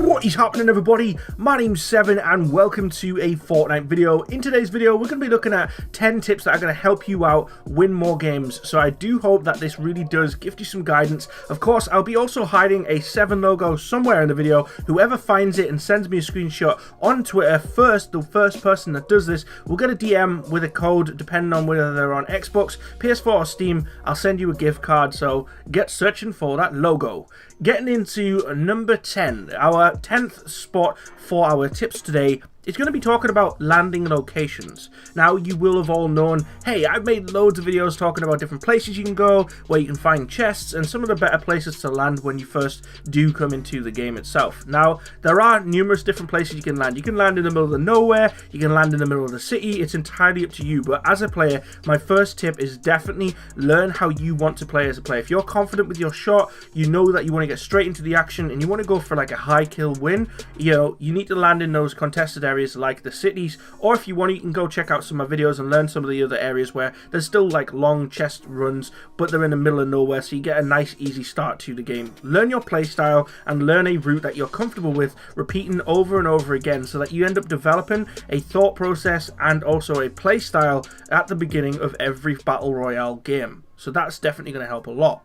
What is happening, everybody? My name's Seven and welcome to a Fortnite video. In today's video we're going to be looking at 10 tips that are going to help you out win more games, so I do hope that this really does give you some guidance. Of course, I'll be also hiding a 7 logo somewhere in the video. Whoever finds it and sends me a screenshot on Twitter first, the first person that does this will get a DM with a code depending on whether they're on Xbox, PS4 or Steam. I'll send you a gift card, so get searching for that logo. Getting into number 10, our 10th spot for our tips today is going to be talking about landing locations. Now, you will have all known, hey, I've made loads of videos talking about different places you can go, where you can find chests, and some of the better places to land when you first do come into the game itself. Now, there are numerous different places you can land. You can land in the middle of the nowhere, you can land in the middle of the city, it's entirely up to you. But as a player, my first tip is definitely learn how you want to play as a player. If you're confident with your shot, you know that you want to get straight into the action, and you want to go for like a high kill win, you need to land in those contested areas like the cities, or if you want, you can go check out some of my videos and learn some of the other areas where there's still like long chest runs, but they're in the middle of nowhere, so you get a nice easy start to the game. Learn your play style and learn a route that you're comfortable with repeating over and over again, so that you end up developing a thought process and also a play style at the beginning of every battle royale game. So that's definitely going to help a lot.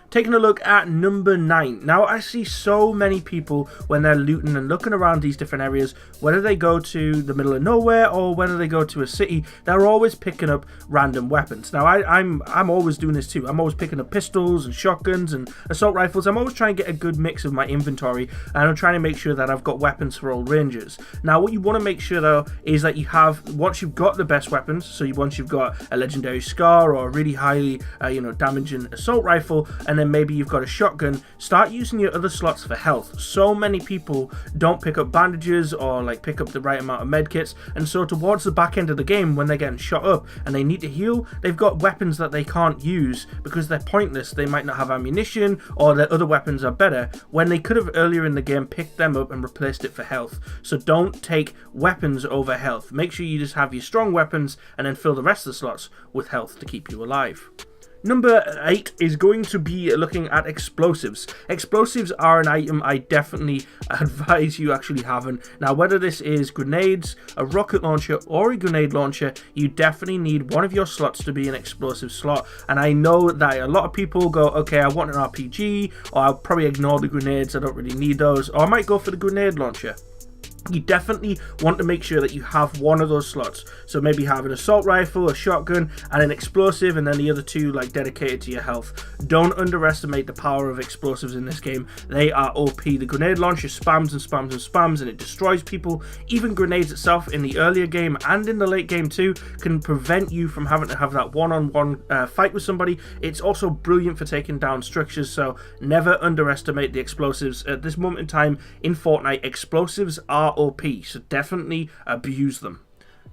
Taking a look at number 9. Now, I see so many people when they're looting and looking around these different areas, whether they go to the middle of nowhere or whether they go to a city, they're always picking up random weapons. Now, I'm always doing this too. I'm always picking up pistols and shotguns and assault rifles. I'm always trying to get a good mix of my inventory, and I'm trying to make sure that I've got weapons for all ranges. Now, what you want to make sure though is that you have, once you've got the best weapons, so once you've got a legendary scar or a really highly damaging assault rifle, and then maybe you've got a shotgun, start using your other slots for health. So many people don't pick up bandages or like pick up the right amount of medkits, and so towards the back end of the game, when they're getting shot up and they need to heal, they've got weapons that they can't use because they're pointless. They might not have ammunition, or their other weapons are better, when they could have earlier in the game picked them up and replaced it for health. So don't take weapons over health. Make sure you just have your strong weapons and then fill the rest of the slots with health to keep you alive. Number 8 is going to be looking at explosives. Explosives are an item I definitely advise you actually having. Now, whether this is grenades, a rocket launcher, or a grenade launcher, you definitely need one of your slots to be an explosive slot. And I know that a lot of people go, okay, I want an RPG, or I'll probably ignore the grenades, I don't really need those, or I might go for the grenade launcher. You definitely want to make sure that you have one of those slots. So maybe have an assault rifle, a shotgun, and an explosive, and then the other two like dedicated to your health. Don't underestimate the power of explosives in this game. They are OP. The grenade launcher spams and spams and spams, and it destroys people. Even grenades itself in the earlier game and in the late game too can prevent you from having to have that one-on-one fight with somebody. It's also brilliant for taking down structures, so never underestimate the explosives. At this moment in time in Fortnite, explosives are OP, so definitely abuse them.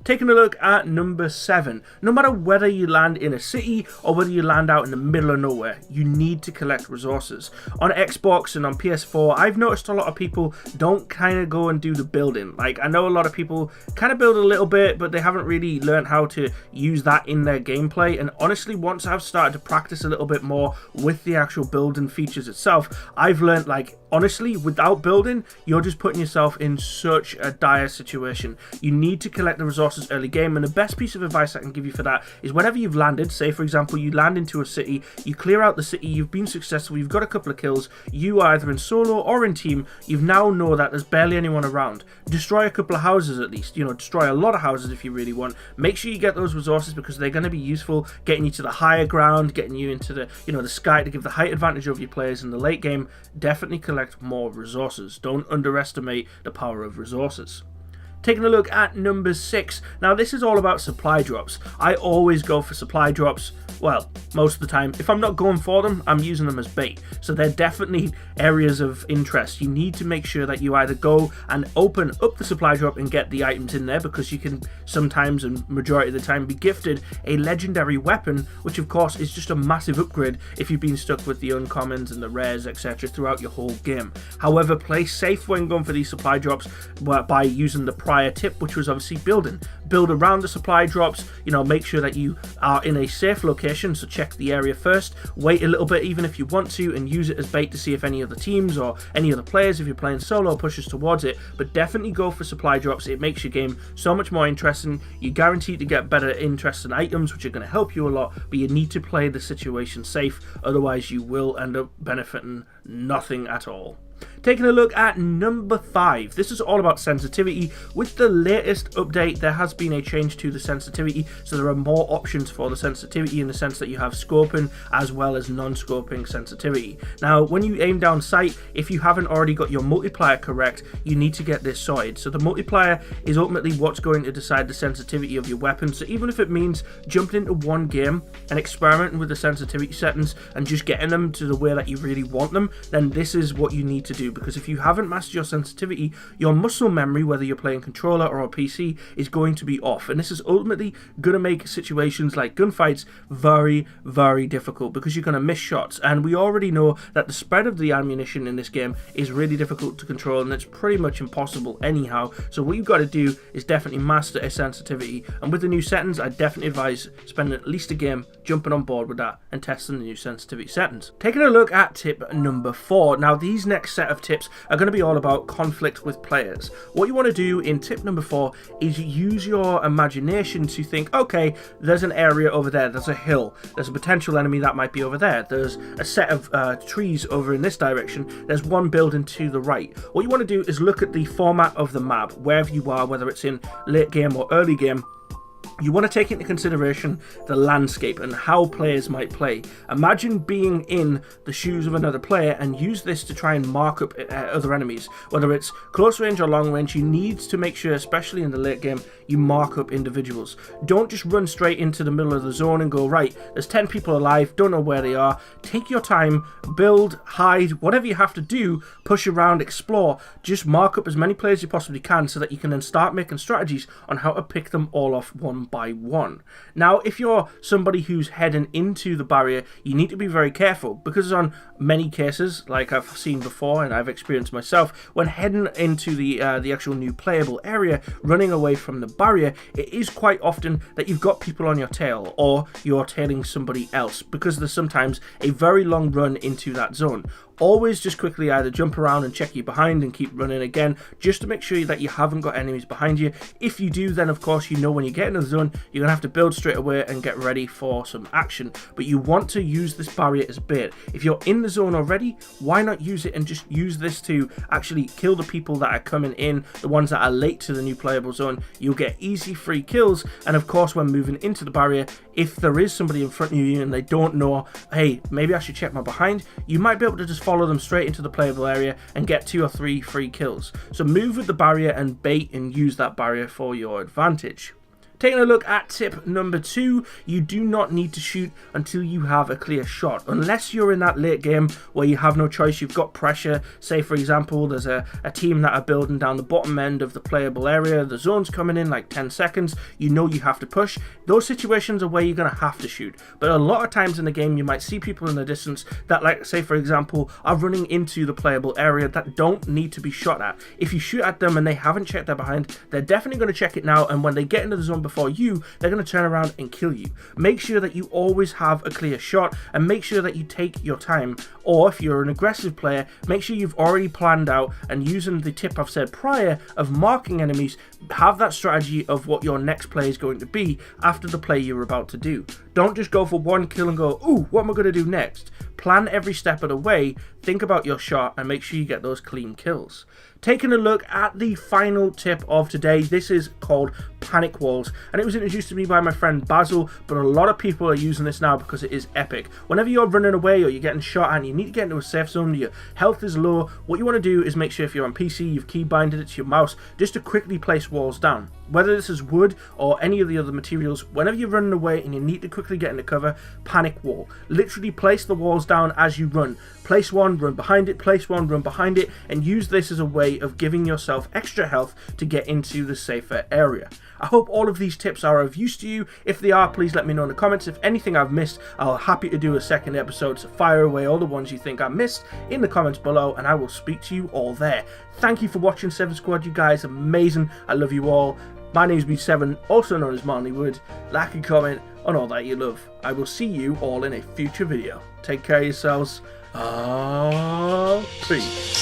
Taking a look at number 7. No matter whether you land in a city or whether you land out in the middle of nowhere, you need to collect resources. On Xbox and on PS4, I've noticed a lot of people don't kind of go and do the building. Like, I know a lot of people kind of build a little bit, but they haven't really learned how to use that in their gameplay. And honestly, once I've started to practice a little bit more with the actual building features itself, I've learned, like, honestly, without building, you're just putting yourself in such a dire situation. You need to collect the resources early game, and the best piece of advice I can give you for that is whenever you've landed, say for example you land into a city, you clear out the city, you've been successful, you've got a couple of kills, you are either in solo or in team, you now know that there's barely anyone around. Destroy a couple of houses at least, destroy a lot of houses if you really want. Make sure you get those resources because they're going to be useful, getting you to the higher ground, getting you into the the sky to give the height advantage over your players in the late game. Definitely collect more resources. Don't underestimate the power of resources. Taking a look at number 6. Now, this is all about supply drops. I always go for supply drops. Well, most of the time. If I'm not going for them, I'm using them as bait. So they're definitely areas of interest. You need to make sure that you either go and open up the supply drop and get the items in there, because you can sometimes, and majority of the time, be gifted a legendary weapon, which of course is just a massive upgrade if you've been stuck with the uncommons and the rares, etc. throughout your whole game. However, play safe when going for these supply drops by using the price prior tip, which was obviously building. Build around the supply drops, you know, make sure that you are in a safe location, so check the area first, wait a little bit even if you want to, and use it as bait to see if any other teams or any other players, if you're playing solo, pushes towards it. But definitely go for supply drops. It makes your game so much more interesting. You're guaranteed to get better interesting items, which are going to help you a lot, but you need to play the situation safe, otherwise you will end up benefiting nothing at all. Taking a look at number 5, this is all about sensitivity. With the latest update, there has been a change to the sensitivity, so there are more options for the sensitivity in the sense that you have scoping as well as non-scoping sensitivity. Now, when you aim down sight, if you haven't already got your multiplier correct, you need to get this sorted. So the multiplier is ultimately what's going to decide the sensitivity of your weapon. So even if it means jumping into one game and experimenting with the sensitivity settings and just getting them to the way that you really want them, then this is what you need to do. Because if you haven't mastered your sensitivity, your muscle memory, whether you're playing controller or a PC, is going to be off. And this is ultimately going to make situations like gunfights very, very difficult because you're going to miss shots. And we already know that the spread of the ammunition in this game is really difficult to control, and it's pretty much impossible anyhow. So what you've got to do is definitely master a sensitivity. And with the new settings, I definitely advise spending at least a game jumping on board with that and testing the new sensitivity settings. Taking a look at tip number 4. Now, these next set of tips are going to be all about conflict with players. What you want to do in tip number 4 is use your imagination to think, okay, there's an area over there, there's a hill, there's a potential enemy that might be over there, there's a set of trees over in this direction, there's one building to the right. What you want to do is look at the format of the map, wherever you are, whether it's in late game or early game. You want to take into consideration the landscape and how players might play. Imagine being in the shoes of another player and use this to try and mark up other enemies. Whether it's close range or long range, you need to make sure, especially in the late game, you mark up individuals. Don't just run straight into the middle of the zone and go, right, there's 10 people alive, don't know where they are. Take your time, build, hide, whatever you have to do, push around, explore. Just mark up as many players as you possibly can so that you can then start making strategies on how to pick them all off one by one. Now, if you're somebody who's heading into the barrier, you need to be very careful, because on many cases, like I've seen before and I've experienced myself, when heading into the actual new playable area, running away from the barrier, it is quite often that you've got people on your tail or you're tailing somebody else, because there's sometimes a very long run into that zone. Always just quickly either jump around and check your behind and keep running again, just to make sure that you haven't got enemies behind you. If you do, then of course you know when you get into the zone, you're going to have to build straight away and get ready for some action. But you want to use this barrier as bait. If you're in the zone already, why not use it and just use this to actually kill the people that are coming in, the ones that are late to the new playable zone. You'll get easy free kills, and of course when moving into the barrier, if there is somebody in front of you and they don't know, hey, maybe I should check my behind, you might be able to just follow them straight into the playable area and get 2 or 3 free kills. So move with the barrier and bait and use that barrier for your advantage. Taking a look at tip number 2, you do not need to shoot until you have a clear shot. Unless you're in that late game where you have no choice, you've got pressure. Say for example, there's a team that are building down the bottom end of the playable area, the zone's coming in like 10 seconds, you know you have to push. Those situations are where you're going to have to shoot. But a lot of times in the game, you might see people in the distance that, like say for example, are running into the playable area that don't need to be shot at. If you shoot at them and they haven't checked their behind, they're definitely going to check it now, and when they get into the zone before you, they're going to turn around and kill you. Make sure that you always have a clear shot, and make sure that you take your time. Or if you're an aggressive player, make sure you've already planned out, and using the tip I've said prior of marking enemies, have that strategy of what your next play is going to be after the play you're about to do. Don't just go for one kill and go, ooh, what am I going to do next? Plan every step of the way, think about your shot, and make sure you get those clean kills. Taking a look at the final tip of today, this is called panic walls, and it was introduced to me by my friend Basil, but a lot of people are using this now because it is epic. Whenever you're running away or you're getting shot and you need to get into a safe zone, your health is low, what you want to do is make sure if you're on PC, you've keybinded it to your mouse just to quickly place walls down. Whether this is wood or any of the other materials, whenever you're running away and you need to quickly get into cover, panic wall. Literally place the walls falls down as you run. Place one, run behind it, place one, run behind it, and use this as a way of giving yourself extra health to get into the safer area. I hope all of these tips are of use to you. If they are, please let me know in the comments. If anything I've missed, I'll happy to do a second episode, so fire away all the ones you think I missed in the comments below, and I will speak to you all there. Thank you for watching, 7 Squad. You guys are amazing. I love you all. My name's B7, also known as Marley Wood. Like and comment on all that you love. I will see you all in a future video. Take care of yourselves. Peace.